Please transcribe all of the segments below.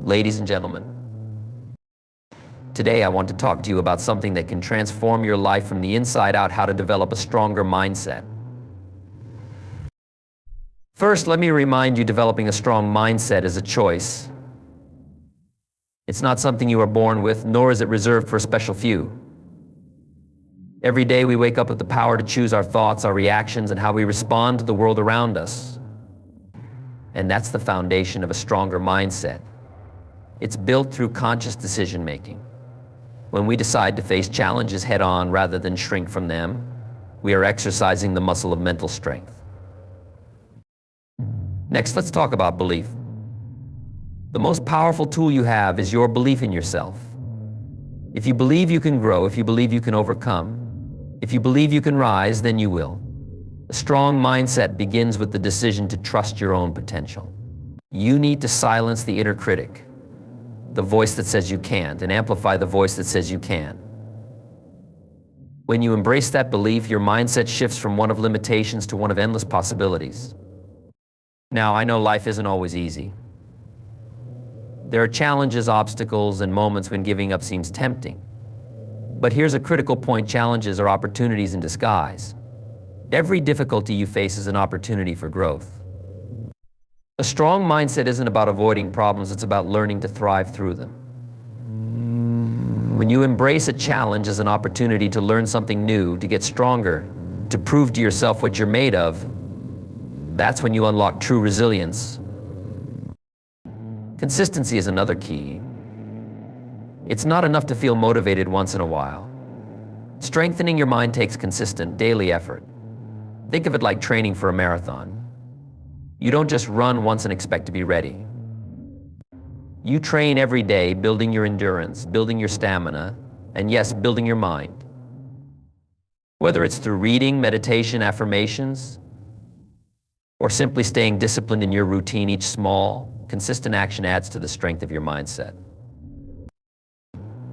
Ladies and gentlemen, today I want to talk to you about something that can transform your life from the inside out, how to develop a stronger mindset. First, let me remind you, developing a strong mindset is a choice. It's not something you are born with, nor is it reserved for a special few. Every day we wake up with the power to choose our thoughts, our reactions, and how we respond to the world around us. And that's the foundation of a stronger mindset. It's built through conscious decision-making. When we decide to face challenges head-on rather than shrink from them, we are exercising the muscle of mental strength. Next, let's talk about belief. The most powerful tool you have is your belief in yourself. If you believe you can grow, if you believe you can overcome, if you believe you can rise, then you will. A strong mindset begins with the decision to trust your own potential. You need to silence the inner critic, the voice that says you can't, and amplify the voice that says you can. When you embrace that belief, your mindset shifts from one of limitations to one of endless possibilities. Now, I know life isn't always easy. There are challenges, obstacles, and moments when giving up seems tempting. But here's a critical point: challenges are opportunities in disguise. Every difficulty you face is an opportunity for growth. A strong mindset isn't about avoiding problems, it's about learning to thrive through them. When you embrace a challenge as an opportunity to learn something new, to get stronger, to prove to yourself what you're made of, that's when you unlock true resilience. Consistency is another key. It's not enough to feel motivated once in a while. Strengthening your mind takes consistent, daily effort. Think of it like training for a marathon. You don't just run once and expect to be ready. You train every day, building your endurance, building your stamina, and yes, building your mind. Whether it's through reading, meditation, affirmations, or simply staying disciplined in your routine, each small, consistent action adds to the strength of your mindset.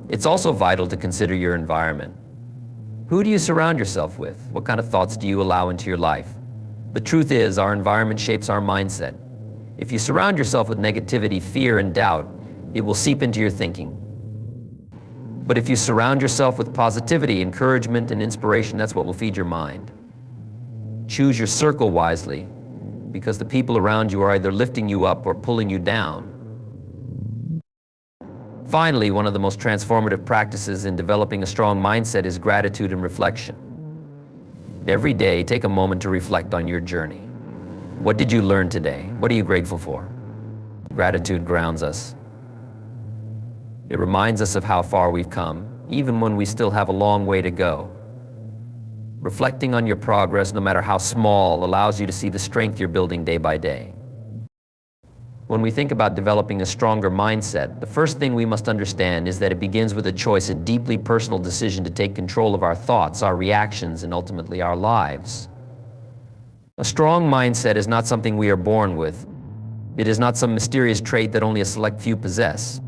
It's also vital to consider your environment. Who do you surround yourself with? What kind of thoughts do you allow into your life? The truth is, our environment shapes our mindset. If you surround yourself with negativity, fear, and doubt, it will seep into your thinking. But if you surround yourself with positivity, encouragement, and inspiration, that's what will feed your mind. Choose your circle wisely, because the people around you are either lifting you up or pulling you down. Finally, one of the most transformative practices in developing a strong mindset is gratitude and reflection. Every day, take a moment to reflect on your journey. What did you learn today? What are you grateful for? Gratitude grounds us. It reminds us of how far we've come, even when we still have a long way to go. Reflecting on your progress, no matter how small, allows you to see the strength you're building day by day. When we think about developing a stronger mindset, the first thing we must understand is that it begins with a choice, a deeply personal decision to take control of our thoughts, our reactions, and ultimately our lives. A strong mindset is not something we are born with. It is not some mysterious trait that only a select few possess.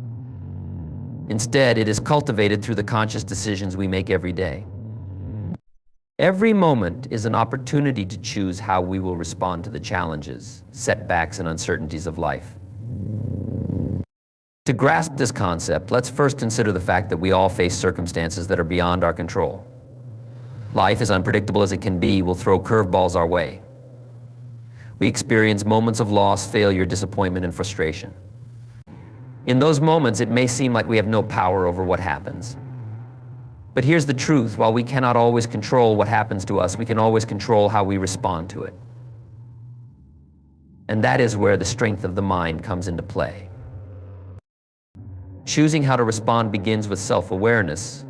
Instead, it is cultivated through the conscious decisions we make every day. Every moment is an opportunity to choose how we will respond to the challenges, setbacks, and uncertainties of life. To grasp this concept, let's first consider the fact that we all face circumstances that are beyond our control. Life, as unpredictable as it can be, will throw curveballs our way. We experience moments of loss, failure, disappointment, and frustration. In those moments, it may seem like we have no power over what happens. But here's the truth: while we cannot always control what happens to us, we can always control how we respond to it. And that is where the strength of the mind comes into play. Choosing how to respond begins with self-awareness.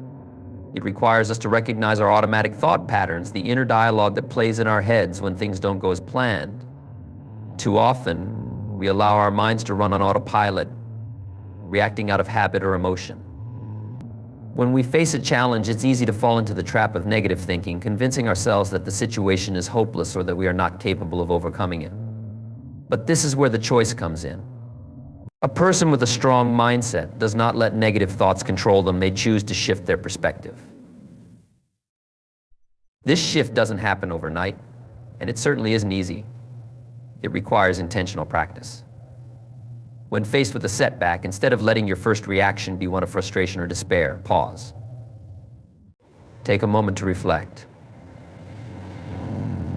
It requires us to recognize our automatic thought patterns, the inner dialogue that plays in our heads when things don't go as planned. Too often, we allow our minds to run on autopilot, reacting out of habit or emotion. When we face a challenge, it's easy to fall into the trap of negative thinking, convincing ourselves that the situation is hopeless or that we are not capable of overcoming it. But this is where the choice comes in. A person with a strong mindset does not let negative thoughts control them. They choose to shift their perspective. This shift doesn't happen overnight, and it certainly isn't easy. It requires intentional practice. When faced with a setback, instead of letting your first reaction be one of frustration or despair, pause. Take a moment to reflect.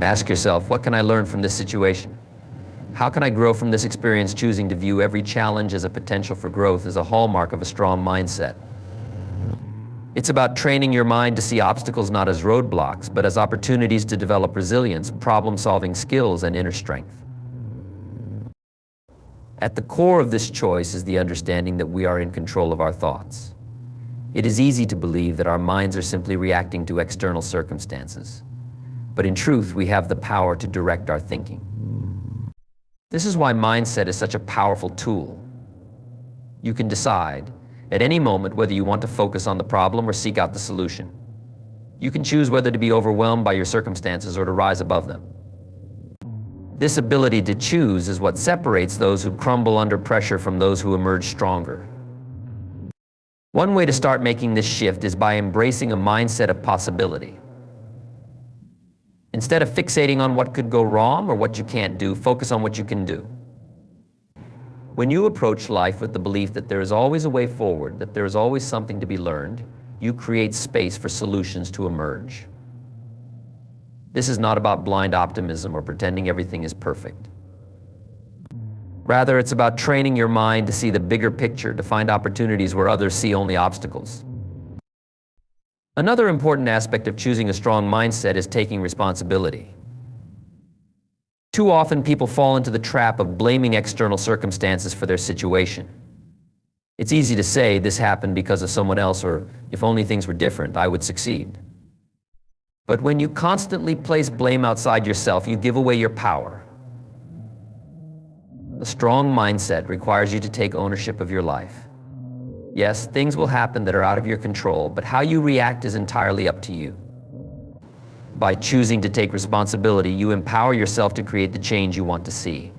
Ask yourself, what can I learn from this situation? How can I grow from this experience? Choosing to view every challenge as a potential for growth is a hallmark of a strong mindset. It's about training your mind to see obstacles not as roadblocks, but as opportunities to develop resilience, problem-solving skills, and inner strength. At the core of this choice is the understanding that we are in control of our thoughts. It is easy to believe that our minds are simply reacting to external circumstances. But in truth, we have the power to direct our thinking. This is why mindset is such a powerful tool. You can decide at any moment whether you want to focus on the problem or seek out the solution. You can choose whether to be overwhelmed by your circumstances or to rise above them. This ability to choose is what separates those who crumble under pressure from those who emerge stronger. One way to start making this shift is by embracing a mindset of possibility. Instead of fixating on what could go wrong or what you can't do, focus on what you can do. When you approach life with the belief that there is always a way forward, that there is always something to be learned, you create space for solutions to emerge. This is not about blind optimism or pretending everything is perfect. Rather, it's about training your mind to see the bigger picture, to find opportunities where others see only obstacles. Another important aspect of choosing a strong mindset is taking responsibility. Too often, people fall into the trap of blaming external circumstances for their situation. It's easy to say, this happened because of someone else, or if only things were different, I would succeed. But when you constantly place blame outside yourself, you give away your power. A strong mindset requires you to take ownership of your life. Yes, things will happen that are out of your control, but how you react is entirely up to you. By choosing to take responsibility, you empower yourself to create the change you want to see.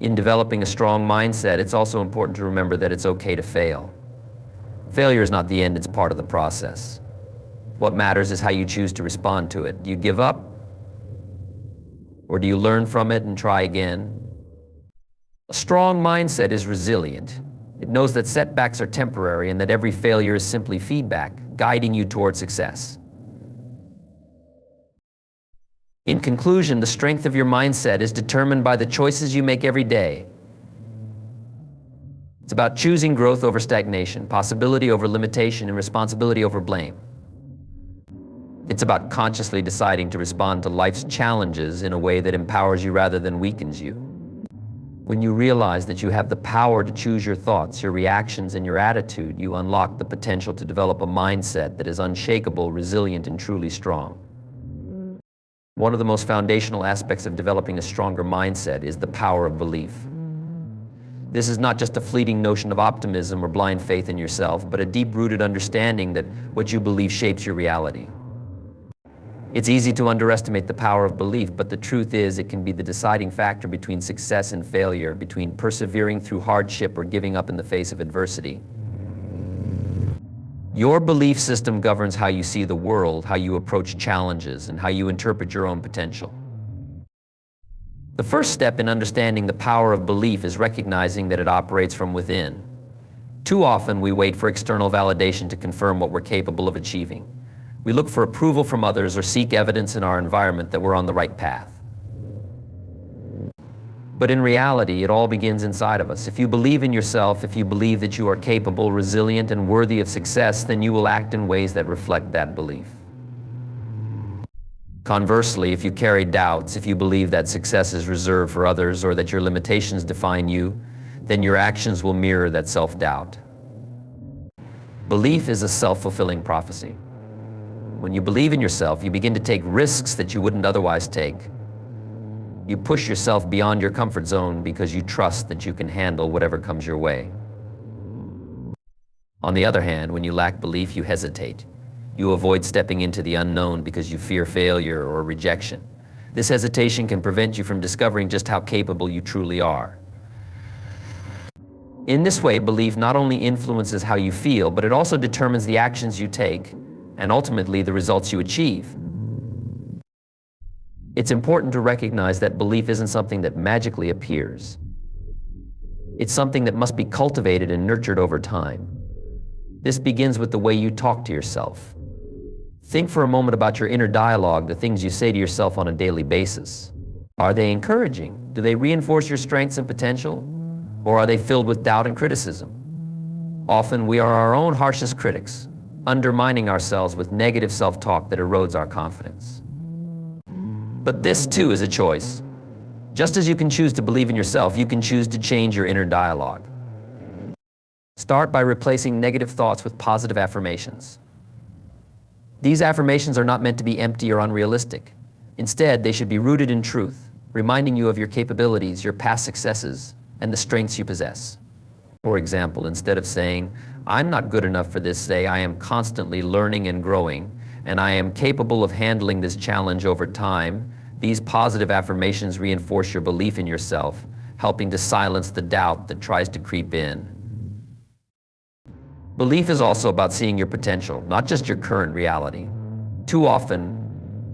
In developing a strong mindset, it's also important to remember that it's okay to fail. Failure is not the end, it's part of the process. What matters is how you choose to respond to it. Do you give up? Or do you learn from it and try again? A strong mindset is resilient. It knows that setbacks are temporary and that every failure is simply feedback, guiding you toward success. In conclusion, the strength of your mindset is determined by the choices you make every day. It's about choosing growth over stagnation, possibility over limitation, and responsibility over blame. It's about consciously deciding to respond to life's challenges in a way that empowers you rather than weakens you. When you realize that you have the power to choose your thoughts, your reactions, and your attitude, you unlock the potential to develop a mindset that is unshakable, resilient, and truly strong. One of the most foundational aspects of developing a stronger mindset is the power of belief. This is not just a fleeting notion of optimism or blind faith in yourself, but a deep-rooted understanding that what you believe shapes your reality. It's easy to underestimate the power of belief, but the truth is it can be the deciding factor between success and failure, between persevering through hardship or giving up in the face of adversity. Your belief system governs how you see the world, how you approach challenges, and how you interpret your own potential. The first step in understanding the power of belief is recognizing that it operates from within. Too often we wait for external validation to confirm what we're capable of achieving. We look for approval from others or seek evidence in our environment that we're on the right path. But in reality, it all begins inside of us. If you believe in yourself, if you believe that you are capable, resilient, and worthy of success, then you will act in ways that reflect that belief. Conversely, if you carry doubts, if you believe that success is reserved for others or that your limitations define you, then your actions will mirror that self-doubt. Belief is a self-fulfilling prophecy. When you believe in yourself, you begin to take risks that you wouldn't otherwise take. You push yourself beyond your comfort zone because you trust that you can handle whatever comes your way. On the other hand, when you lack belief, you hesitate. You avoid stepping into the unknown because you fear failure or rejection. This hesitation can prevent you from discovering just how capable you truly are. In this way, belief not only influences how you feel, but it also determines the actions you take and ultimately the results you achieve. It's important to recognize that belief isn't something that magically appears. It's something that must be cultivated and nurtured over time. This begins with the way you talk to yourself. Think for a moment about your inner dialogue, the things you say to yourself on a daily basis. Are they encouraging? Do they reinforce your strengths and potential? Or are they filled with doubt and criticism? Often we are our own harshest critics, undermining ourselves with negative self-talk that erodes our confidence. But this too is a choice. Just as you can choose to believe in yourself, you can choose to change your inner dialogue. Start by replacing negative thoughts with positive affirmations. These affirmations are not meant to be empty or unrealistic. Instead, they should be rooted in truth, reminding you of your capabilities, your past successes, and the strengths you possess. For example, instead of saying, "I'm not good enough for this," say, "I am constantly learning and growing, and I am capable of handling this challenge over time." These positive affirmations reinforce your belief in yourself, helping to silence the doubt that tries to creep in. Belief is also about seeing your potential, not just your current reality. Too often,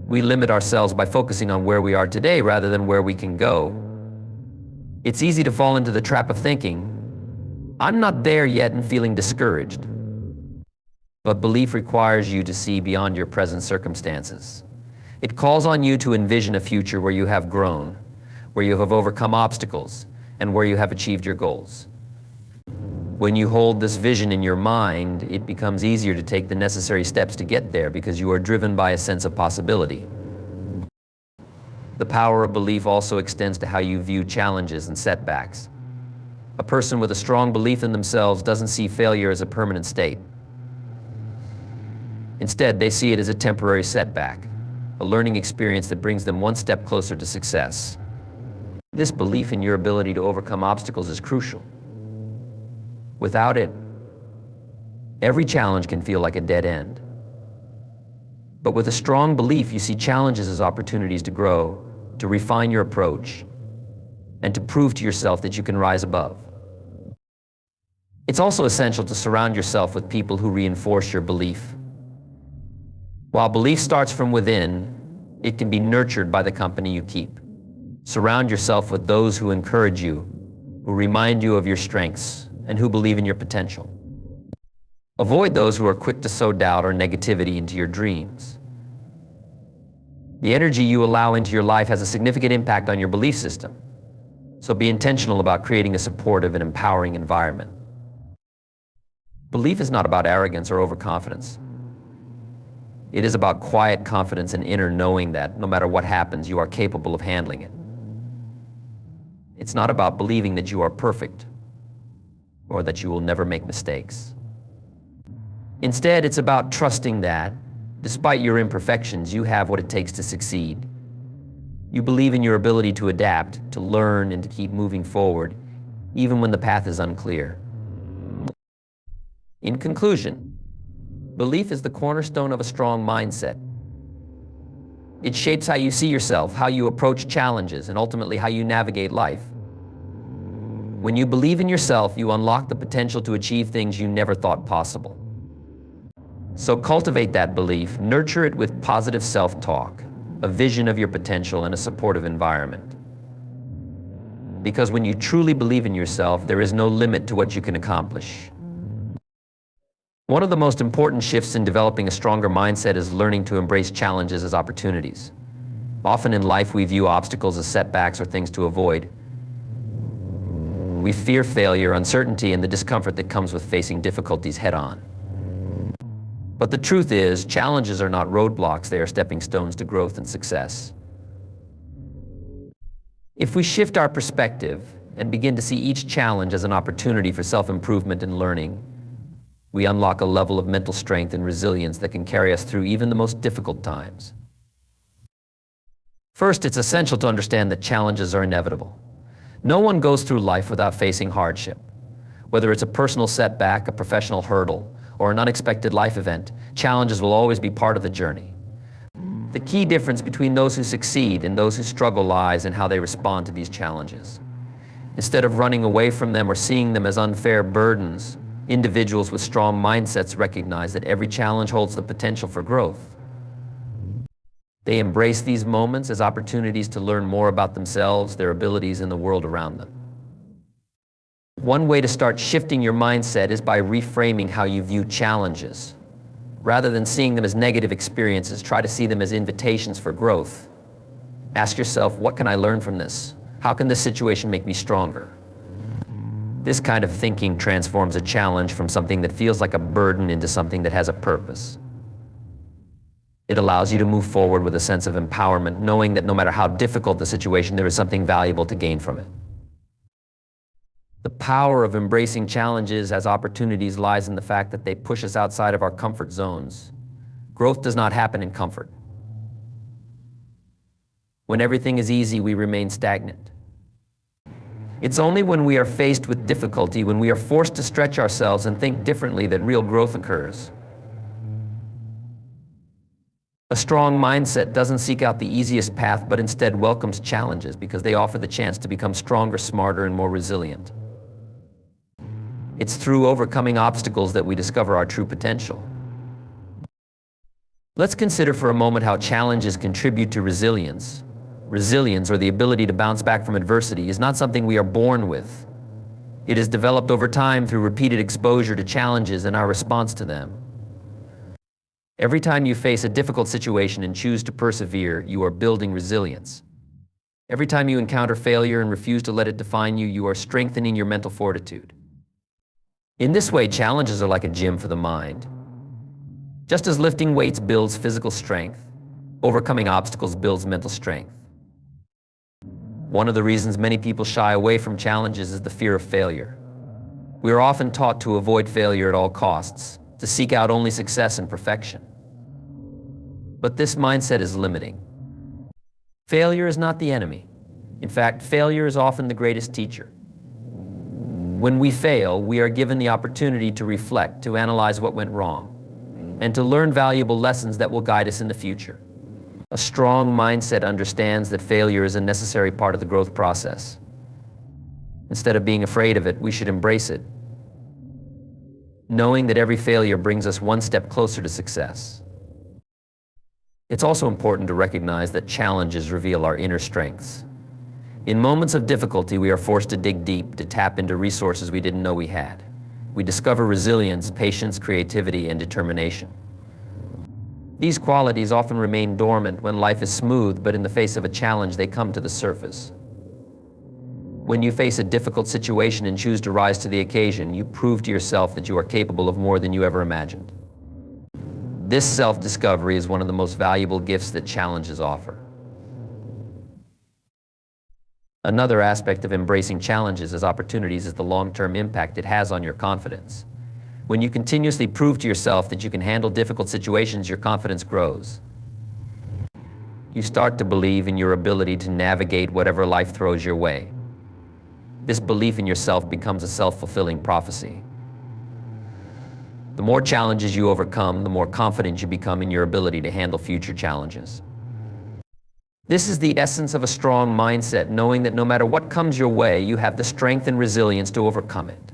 we limit ourselves by focusing on where we are today rather than where we can go. It's easy to fall into the trap of thinking, "I'm not there yet," and feeling discouraged. But belief requires you to see beyond your present circumstances. It calls on you to envision a future where you have grown, where you have overcome obstacles, and where you have achieved your goals. When you hold this vision in your mind, it becomes easier to take the necessary steps to get there because you are driven by a sense of possibility. The power of belief also extends to how you view challenges and setbacks. A person with a strong belief in themselves doesn't see failure as a permanent state. Instead, they see it as a temporary setback, a learning experience that brings them one step closer to success. This belief in your ability to overcome obstacles is crucial. Without it, every challenge can feel like a dead end. But with a strong belief, you see challenges as opportunities to grow, to refine your approach, and to prove to yourself that you can rise above. It's also essential to surround yourself with people who reinforce your belief. While belief starts from within, it can be nurtured by the company you keep. Surround yourself with those who encourage you, who remind you of your strengths, and who believe in your potential. Avoid those who are quick to sow doubt or negativity into your dreams. The energy you allow into your life has a significant impact on your belief system, so be intentional about creating a supportive and empowering environment. Belief is not about arrogance or overconfidence. It is about quiet confidence and inner knowing that, no matter what happens, you are capable of handling it. It's not about believing that you are perfect or that you will never make mistakes. Instead, it's about trusting that, despite your imperfections, you have what it takes to succeed. You believe in your ability to adapt, to learn, and to keep moving forward, even when the path is unclear. In conclusion, belief is the cornerstone of a strong mindset. It shapes how you see yourself, how you approach challenges, and ultimately how you navigate life. When you believe in yourself, you unlock the potential to achieve things you never thought possible. So cultivate that belief, nurture it with positive self-talk, a vision of your potential, and a supportive environment. Because when you truly believe in yourself, there is no limit to what you can accomplish. One of the most important shifts in developing a stronger mindset is learning to embrace challenges as opportunities. Often in life, we view obstacles as setbacks or things to avoid. We fear failure, uncertainty, and the discomfort that comes with facing difficulties head-on. But the truth is, challenges are not roadblocks, they are stepping stones to growth and success. If we shift our perspective and begin to see each challenge as an opportunity for self-improvement and learning, we unlock a level of mental strength and resilience that can carry us through even the most difficult times. First, it's essential to understand that challenges are inevitable. No one goes through life without facing hardship. Whether it's a personal setback, a professional hurdle, or an unexpected life event, challenges will always be part of the journey. The key difference between those who succeed and those who struggle lies in how they respond to these challenges. Instead of running away from them or seeing them as unfair burdens, individuals with strong mindsets recognize that every challenge holds the potential for growth. They embrace these moments as opportunities to learn more about themselves, their abilities, and the world around them. One way to start shifting your mindset is by reframing how you view challenges. Rather than seeing them as negative experiences, try to see them as invitations for growth. Ask yourself, what can I learn from this? How can this situation make me stronger? This kind of thinking transforms a challenge from something that feels like a burden into something that has a purpose. It allows you to move forward with a sense of empowerment, knowing that no matter how difficult the situation, there is something valuable to gain from it. The power of embracing challenges as opportunities lies in the fact that they push us outside of our comfort zones. Growth does not happen in comfort. When everything is easy, we remain stagnant. It's only when we are faced with difficulty, when we are forced to stretch ourselves and think differently, that real growth occurs. A strong mindset doesn't seek out the easiest path, but instead welcomes challenges because they offer the chance to become stronger, smarter, and more resilient. It's through overcoming obstacles that we discover our true potential. Let's consider for a moment how challenges contribute to resilience. Resilience, or the ability to bounce back from adversity, is not something we are born with. It is developed over time through repeated exposure to challenges and our response to them. Every time you face a difficult situation and choose to persevere, you are building resilience. Every time you encounter failure and refuse to let it define you, you are strengthening your mental fortitude. In this way, challenges are like a gym for the mind. Just as lifting weights builds physical strength, overcoming obstacles builds mental strength. One of the reasons many people shy away from challenges is the fear of failure. We are often taught to avoid failure at all costs, to seek out only success and perfection. But this mindset is limiting. Failure is not the enemy. In fact, failure is often the greatest teacher. When we fail, we are given the opportunity to reflect, to analyze what went wrong, and to learn valuable lessons that will guide us in the future. A strong mindset understands that failure is a necessary part of the growth process. Instead of being afraid of it, we should embrace it, knowing that every failure brings us one step closer to success. It's also important to recognize that challenges reveal our inner strengths. In moments of difficulty, we are forced to dig deep, to tap into resources we didn't know we had. We discover resilience, patience, creativity, and determination. These qualities often remain dormant when life is smooth, but in the face of a challenge, they come to the surface. When you face a difficult situation and choose to rise to the occasion, you prove to yourself that you are capable of more than you ever imagined. This self-discovery is one of the most valuable gifts that challenges offer. Another aspect of embracing challenges as opportunities is the long-term impact it has on your confidence. When you continuously prove to yourself that you can handle difficult situations, your confidence grows. You start to believe in your ability to navigate whatever life throws your way. This belief in yourself becomes a self-fulfilling prophecy. The more challenges you overcome, the more confident you become in your ability to handle future challenges. This is the essence of a strong mindset, knowing that no matter what comes your way, you have the strength and resilience to overcome it.